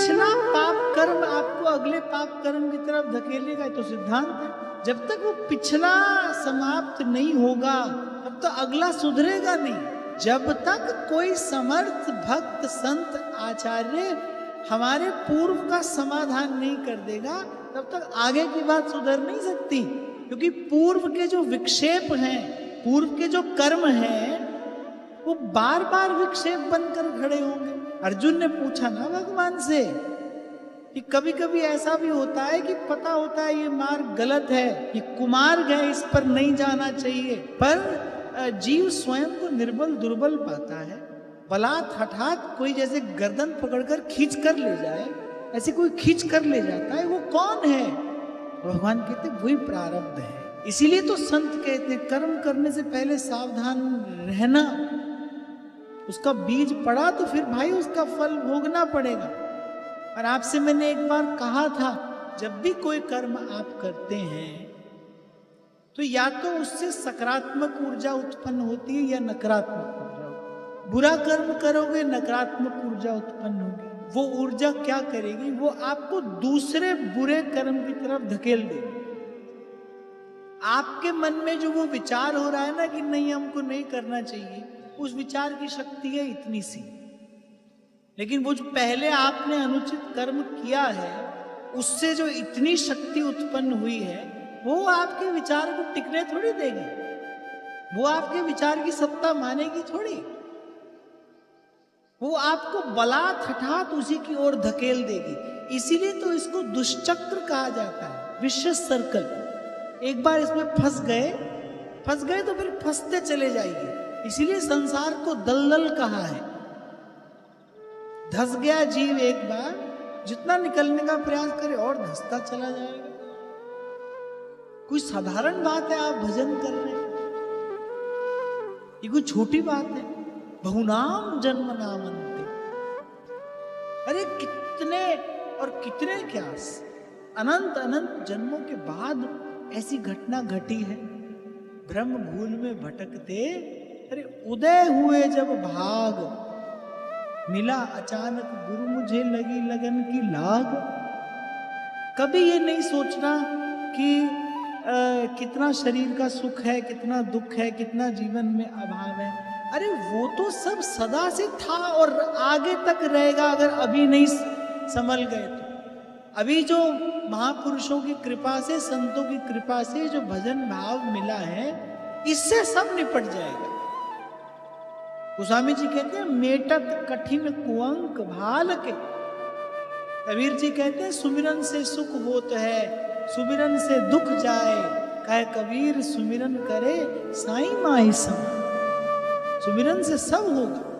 पिछला पाप कर्म आपको अगले पाप कर्म की तरफ धकेलेगा, तो सिद्धांत है। जब तक वो पिछला समाप्त नहीं होगा तब तक अगला सुधरेगा नहीं। जब तक कोई समर्थ भक्त संत आचार्य हमारे पूर्व का समाधान नहीं कर देगा तब तक आगे की बात सुधर नहीं सकती, क्योंकि पूर्व के जो विक्षेप हैं, पूर्व के जो कर्म हैं, वो बार बार विक्षेप बनकर खड़े होंगे। अर्जुन ने पूछा ना भगवान से कि कभी कभी ऐसा भी होता है कि पता होता है ये मार्ग गलत है, ये कुमार्ग है, इस पर नहीं जाना चाहिए, पर जीव स्वयं को निर्बल दुर्बल पाता है। बलात् हठात कोई जैसे गर्दन पकड़कर खींच कर ले जाए, ऐसे कोई खींच कर ले जाता है, वो कौन है? भगवान कहते वही प्रारब्ध है। इसीलिए तो संत कहते हैं कर्म करने से पहले सावधान रहना। उसका बीज पड़ा तो फिर भाई उसका फल भोगना पड़ेगा। और आपसे मैंने एक बार कहा था, जब भी कोई कर्म आप करते हैं तो या तो उससे सकारात्मक ऊर्जा उत्पन्न होती है या नकारात्मक ऊर्जा। बुरा कर्म करोगे नकारात्मक ऊर्जा उत्पन्न होगी। वो ऊर्जा क्या करेगी? वो आपको दूसरे बुरे कर्म की तरफ धकेल देगी। आपके मन में जो वो विचार हो रहा है ना कि नहीं हमको नहीं करना चाहिए, उस विचार की शक्ति है इतनी सी, लेकिन वो जो पहले आपने अनुचित कर्म किया है उससे जो इतनी शक्ति उत्पन्न हुई है वो आपके विचार को टिकने थोड़ी देगी, वो आपके विचार की सत्ता मानेगी थोड़ी, वो आपको बलात् हठात उसी की ओर धकेल देगी। इसीलिए तो इसको दुष्चक्र कहा जाता है, विशेष सर्कल। एक बार इसमें फंस गए तो फिर फंसते चले जाएंगे। इसीलिए संसार को दलदल कहा है। धस गया जीव एक बार, जितना निकलने का प्रयास करे और धसता चला जाएगा। कोई साधारण बात है आप भजन कर रहे हैं, ये कोई छोटी बात है? बहुनाम जन्म नामन्ते। अरे कितने और कितने क्या अनंत अनंत जन्मों के बाद ऐसी घटना घटी है। ब्रह्म भूल में भटकते, अरे उदय हुए जब भाग, मिला अचानक गुरु मुझे लगी लगन की लाग। कभी ये नहीं सोचना कि कितना शरीर का सुख है, कितना दुख है, कितना जीवन में अभाव है। अरे वो तो सब सदा से था और आगे तक रहेगा, अगर अभी नहीं संभल गए तो। अभी जो महापुरुषों की कृपा से, संतों की कृपा से जो भजन भाव मिला है, इससे सब निपट जाएगा। गोस्वामी जी कहते हैं मेटत कठिन कुअंक भाल के। कबीर जी कहते हैं सुमिरन से सुख होत है, सुमिरन से दुख जाए। कहे कबीर सुमिरन करे साईं माही सम। सुमिरन से सब होगा।